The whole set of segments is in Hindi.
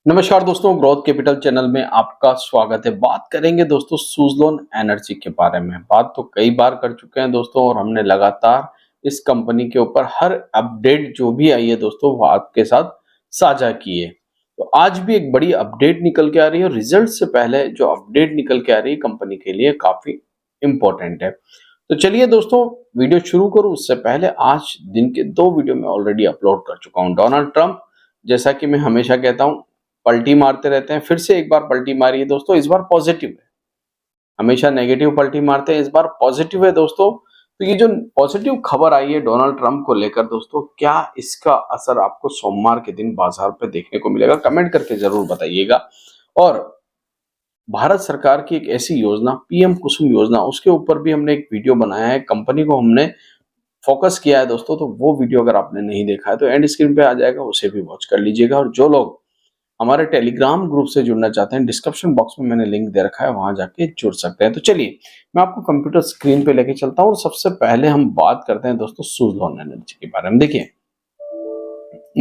नमस्कार दोस्तों, ग्रोथ कैपिटल चैनल में आपका स्वागत है। बात करेंगे दोस्तों सुज़लोन एनर्जी के बारे में। बात तो कई बार कर चुके हैं दोस्तों और हमने लगातार इस कंपनी के ऊपर हर अपडेट जो भी आई है दोस्तों वो आपके साथ साझा की है। तो आज भी एक बड़ी अपडेट निकल के आ रही है और रिजल्ट से पहले जो अपडेट निकल के आ रही है कंपनी के लिए काफी इंपॉर्टेंट है। तो चलिए दोस्तों, वीडियो शुरू करूं उससे पहले आज दिन के 2 वीडियो में ऑलरेडी अपलोड कर चुका हूं। डोनाल्ड ट्रंप, जैसा कि मैं हमेशा कहता हूं, पलटी मारते रहते हैं। फिर से एक बार पलटी मारी है दोस्तों, इस बार पॉजिटिव है। हमेशा नेगेटिव पलटी मारते हैं, इस बार पॉजिटिव है दोस्तों। तो ये जो पॉजिटिव खबर आई है डोनाल्ड ट्रंप को लेकर दोस्तों, क्या इसका असर आपको सोमवार के दिन बाजार पे देखने को मिलेगा? कमेंट करके जरूर बताइएगा। और भारत सरकार की एक ऐसी योजना पीएम कुसुम योजना, उसके ऊपर भी हमने एक वीडियो बनाया है। कंपनी को हमने फोकस किया है दोस्तों, तो वो वीडियो अगर आपने नहीं देखा है तो एंड स्क्रीन पे आ जाएगा, उसे भी वॉच कर लीजिएगा। और जो लोग हमारे टेलीग्राम ग्रुप से जुड़ना चाहते हैं, डिस्क्रिप्शन बॉक्स में मैंने लिंक दे रखा है, वहां जाके जुड़ सकते हैं। तो चलिए मैं आपको कंप्यूटर स्क्रीन पे लेके चलता हूँ और सबसे पहले हम बात करते हैं दोस्तों सुज़लोन एनर्जी के बारे में। देखिए,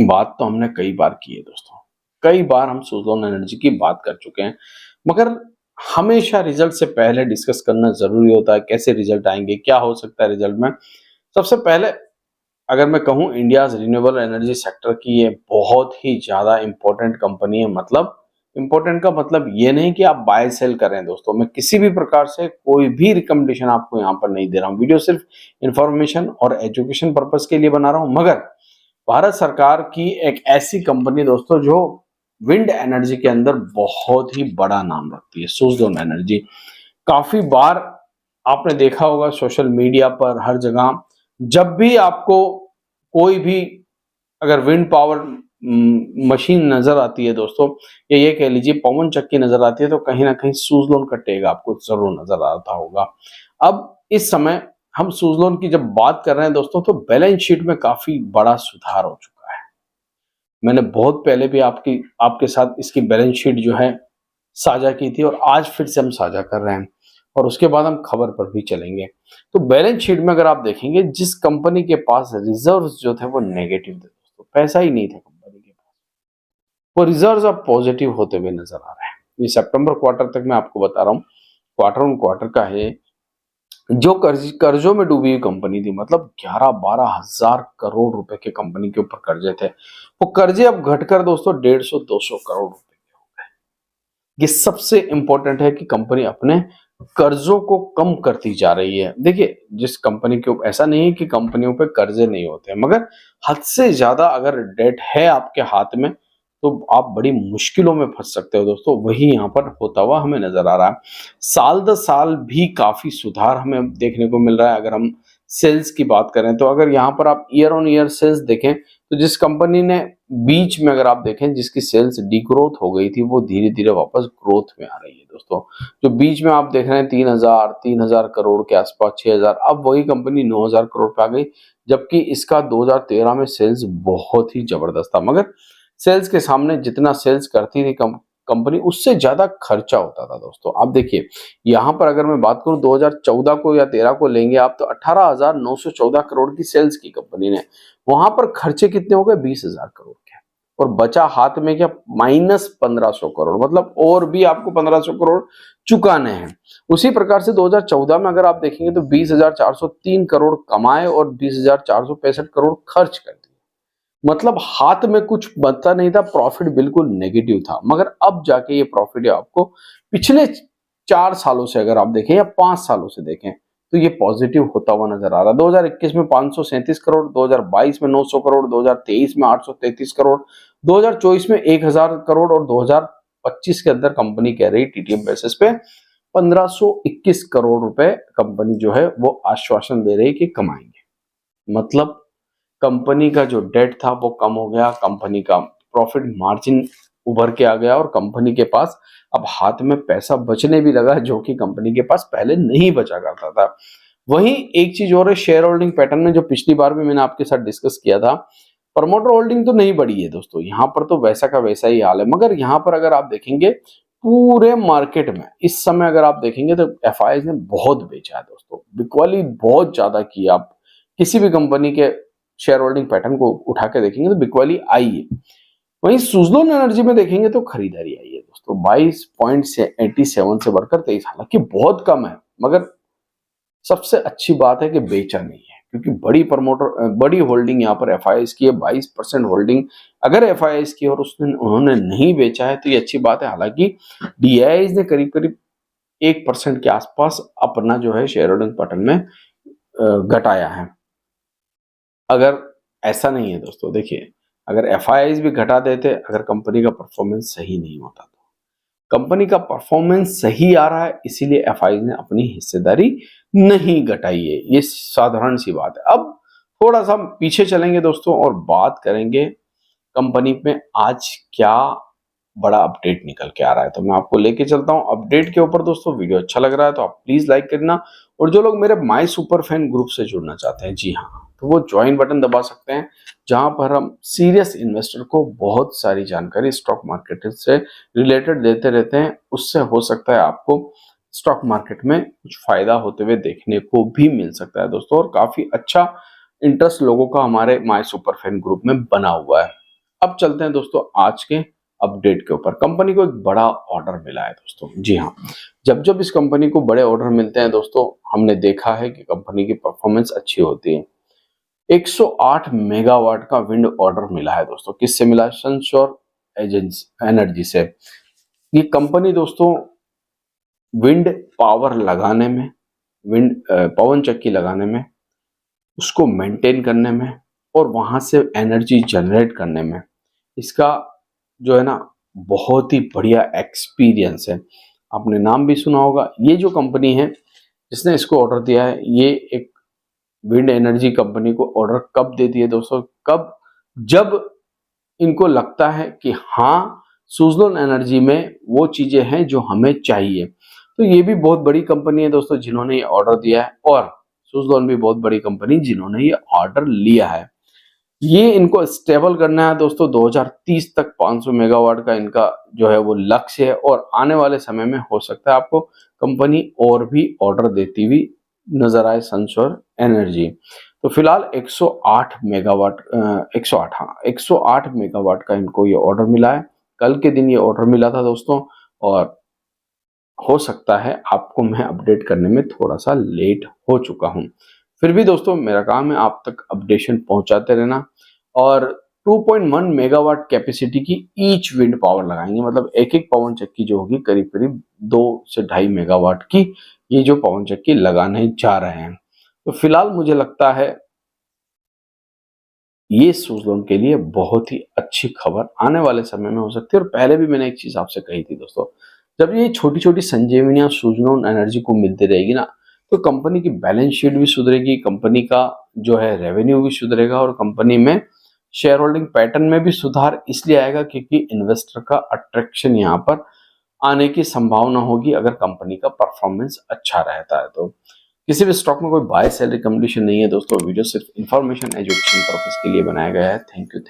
बात तो हमने कई बार की है दोस्तों, कई बार हम सुज़लोन एनर्जी की बात कर चुके हैं, मगर हमेशा रिजल्ट से पहले डिस्कस करना जरूरी होता है। कैसे रिजल्ट आएंगे, क्या हो सकता है रिजल्ट में। सबसे पहले अगर मैं कहूं, इंडियाज रिन्यूएबल एनर्जी सेक्टर की ये बहुत ही ज्यादा इंपॉर्टेंट कंपनी है। मतलब इंपॉर्टेंट का मतलब ये नहीं कि आप बाय सेल करें दोस्तों। मैं किसी भी प्रकार से कोई भी रिकमेंडेशन आपको यहाँ पर नहीं दे रहा हूँ। वीडियो सिर्फ इंफॉर्मेशन और एजुकेशन पर्पस के लिए बना रहा हूँ। मगर भारत सरकार की एक ऐसी कंपनी दोस्तों जो विंड एनर्जी के अंदर बहुत ही बड़ा नाम रखती है, सुज़लोन एनर्जी। काफी बार आपने देखा होगा सोशल मीडिया पर, हर जगह जब भी आपको कोई भी अगर विंड पावर मशीन नजर आती है दोस्तों, या ये कह लीजिए पवन चक्की नजर आती है, तो कहीं ना कहीं सुज़लोन का टैग आपको जरूर नजर आता होगा। अब इस समय हम सुज़लोन की जब बात कर रहे हैं दोस्तों, तो बैलेंस शीट में काफी बड़ा सुधार हो चुका है। मैंने बहुत पहले भी आपके साथ इसकी बैलेंस शीट जो है साझा की थी और आज फिर से हम साझा कर रहे हैं और उसके बाद हम खबर पर भी चलेंगे। तो बैलेंस शीट में अगर आप देखेंगे, जिस कंपनी के पास रिजर्व्स जो थे वो नेगेटिव थे दोस्तों, पैसा ही नहीं था कंपनी के पास, वो रिजर्व्स अब पॉजिटिव होते हुए नजर आ रहे हैं। ये सितंबर क्वार्टर तक मैं आपको बता रहा हूँ, क्वार्टर ऑन क्वार्टर का है। जो कर्जों में डूबी हुई कंपनी थी, मतलब 11-12 हजार करोड़ रुपए के कंपनी के ऊपर कर्जे थे, वो कर्जे अब घटकर दोस्तों 150-200 करोड़ रुपए के हो गए। ये सबसे इंपॉर्टेंट है कि कंपनी अपने कर्जों को कम करती जा रही है। देखिए, जिस कंपनी के ऊपर, ऐसा नहीं है कि कंपनियों पे कर्जे नहीं होते हैं, मगर हद से ज्यादा अगर डेट है आपके हाथ में तो आप बड़ी मुश्किलों में फंस सकते हो दोस्तों। वही यहाँ पर होता हुआ हमें नजर आ रहा है। साल दर साल भी काफी सुधार हमें देखने को मिल रहा है। अगर हम सेल्स की बात करें तो अगर यहाँ पर आप ईयर ऑन ईयर सेल्स देखें, तो जिस कंपनी ने बीच में अगर आप देखें जिसकी सेल्स डिग्रोथ हो गई थी, वो धीरे धीरे वापस ग्रोथ में आ रही है दोस्तों। जो बीच में आप देख रहे हैं 3,000 करोड़ के आसपास, 6,000, अब वही कंपनी 9,000 करोड़ पे आ गई। जबकि इसका 2013 में सेल्स बहुत ही जबरदस्त था, मगर सेल्स के सामने जितना सेल्स करती थी कंपनी, उससे ज्यादा खर्चा होता था दोस्तों। आप देखिए, यहाँ पर अगर मैं बात करूं 2014 को या 13 को लेंगे आप, तो 18,914 करोड़ की सेल्स की कंपनी ने, वहां पर खर्चे कितने हो गए? 20,000 करोड़ के। और बचा हाथ में क्या? -1,500 करोड़। मतलब और भी आपको 1,500 करोड़ चुकाने हैं। उसी प्रकार से 2014 में अगर आप देखेंगे तो 20,403 करोड़ कमाए और 20,465 करोड़ खर्च कर दिए। मतलब हाथ में कुछ बचा नहीं था, प्रॉफिट बिल्कुल नेगेटिव था। मगर अब जाके ये प्रॉफिट है आपको पिछले 4 सालों से अगर आप देखें या 5 सालों से देखें, तो ये पॉजिटिव होता हुआ नजर आ रहा है। 2021 में 537 करोड़, 2022 में 900 करोड़, 2023 में 833 करोड़, 2024 में 1,000 करोड़ और 2025 के अंदर कंपनी कह रही टीटीएम बेसिस पे 1,521 करोड़ रुपए कंपनी जो है वो आश्वासन दे रही कि कमाएंगे। मतलब कंपनी का जो डेट था वो कम हो गया, कंपनी का प्रॉफिट मार्जिन उभर के आ गया और कंपनी के पास अब हाथ में पैसा बचने भी लगा, जो कि कंपनी के पास पहले नहीं बचा करता था। वहीं एक चीज और है, शेयर होल्डिंग पैटर्न में, जो पिछली बार भी मैंने आपके साथ डिस्कस किया था, प्रमोटर होल्डिंग तो नहीं बढ़ी है दोस्तों। यहाँ पर तो वैसा का वैसा ही हाल है। मगर यहाँ पर अगर आप देखेंगे पूरे मार्केट में इस समय अगर आप देखेंगे तो एफआईआई ने बहुत बेचा है दोस्तों, बिकवाली बहुत ज्यादा की। आप किसी भी कंपनी के शेयर होल्डिंग पैटर्न को उठा के देखेंगे तो बिकवाली आई है। वहीं सुजलोन एनर्जी में देखेंगे तो खरीदारी आई है दोस्तों 22.87 से बढ़कर 23, हालांकि बहुत कम है, मगर सबसे अच्छी बात है कि बेचा नहीं है, क्योंकि बड़ी होल्डिंग यहाँ पर एफआईआईज की है, 22% होल्डिंग अगर एफआईआईज की और उन्होंने नहीं बेचा है तो ये अच्छी बात है। हालांकि डीआईआईज ने करीब करीब 1% के आसपास अपना जो है शेयर होल्डिंग पैटर्न में घटाया है। अगर ऐसा नहीं है दोस्तों, देखिए अगर एफआईआईज भी घटा देते, अगर कंपनी का परफॉर्मेंस सही नहीं होता, तो कंपनी का परफॉर्मेंस सही आ रहा है इसीलिए एफआईआईज ने अपनी हिस्सेदारी नहीं घटाई है, ये साधारण सी बात है। अब थोड़ा सा पीछे चलेंगे दोस्तों और बात करेंगे कंपनी में आज क्या बड़ा अपडेट निकल के आ रहा है, तो मैं आपको लेके चलता हूं अपडेट के ऊपर। दोस्तों वीडियो अच्छा लग रहा है तो आप प्लीज लाइक करना, और जो लोग मेरे माय सुपर फैन ग्रुप से जुड़ना चाहते हैं, जी हाँ, तो वो ज्वाइन बटन दबा सकते हैं, जहां पर हम सीरियस इन्वेस्टर को बहुत सारी जानकारी स्टॉक मार्केट से रिलेटेड देते रहते हैं। उससे हो सकता है आपको स्टॉक मार्केट में कुछ फायदा होते हुए देखने को भी मिल सकता है दोस्तों, और काफी अच्छा इंटरेस्ट लोगों का हमारे माय सुपर फैन ग्रुप में बना हुआ है। अब चलते हैं दोस्तों आज के अपडेट के ऊपर। कंपनी को एक बड़ा ऑर्डर मिला है दोस्तों, जी हाँ, जब जब इस कंपनी को बड़े ऑर्डर मिलते हैं दोस्तों, हमने देखा है कि कंपनी की परफॉर्मेंस अच्छी होती है। 108 मेगावाट का विंड ऑर्डर मिला है दोस्तों, किससे मिला है? सनशोर एनर्जी से। ये कंपनी दोस्तों विंड पावर लगाने में, विंड पवन चक्की लगाने में, उसको मेंटेन करने में और वहां से एनर्जी जनरेट करने में इसका जो है ना बहुत ही बढ़िया एक्सपीरियंस है। आपने नाम भी सुना होगा। ये जो कंपनी है जिसने इसको ऑर्डर दिया है, ये एक विंड एनर्जी कंपनी को ऑर्डर कब देती है दोस्तों? कब? जब इनको लगता है कि हाँ सुजलोन एनर्जी में वो चीजें हैं जो हमें चाहिए। तो ये भी बहुत बड़ी कंपनी है दोस्तों जिन्होंने ये ऑर्डर दिया है, और सुजलोन भी बहुत बड़ी कंपनी जिन्होंने ये ऑर्डर लिया है। ये इनको स्टेबल करना है दोस्तों, 2030 तक 500 मेगावाट का इनका जो है वो लक्ष्य है, और आने वाले समय में हो सकता है आपको कंपनी और भी ऑर्डर देती हुई नजर आए सनशोर एनर्जी। तो फिलहाल 108 मेगावाट 108 हाँ 108 मेगावाट का इनको ये ऑर्डर मिला है। कल के दिन ये ऑर्डर मिला था दोस्तों, और हो सकता है आपको मैं अपडेट करने में थोड़ा सा लेट हो चुका हूं। फिर भी दोस्तों मेरा काम है आप तक अपडेशन पहुंचाते रहना। और 2.1 मेगावाट कैपेसिटी की ईच विंड पावर लगाएंगे, मतलब एक एक पवन चक्की जो होगी करीब करीब 2 से 2.5 मेगावाट की ये जो पवन चक्की लगाने जा रहे हैं। तो फिलहाल मुझे लगता है ये सुजलोन के लिए बहुत ही अच्छी खबर आने वाले समय में हो सकती है। और पहले भी मैंने एक चीज आपसे कही थी दोस्तों, जब ये छोटी छोटी संजीवनियां सुजलोन एनर्जी को मिलती रहेगी ना, तो कंपनी की बैलेंस शीट भी सुधरेगी, कंपनी का जो है रेवेन्यू भी सुधरेगा, और कंपनी में शेयर होल्डिंग पैटर्न में भी सुधार इसलिए आएगा क्योंकि इन्वेस्टर का अट्रैक्शन यहाँ पर आने की संभावना होगी अगर कंपनी का परफॉर्मेंस अच्छा रहता है। तो किसी भी स्टॉक में कोई बाय सेल रिकमेंडेशन नहीं है दोस्तों, वीडियो सिर्फ इन्फॉर्मेशन एजुकेशन पर्पस के लिए बनाया गया है। Thank you.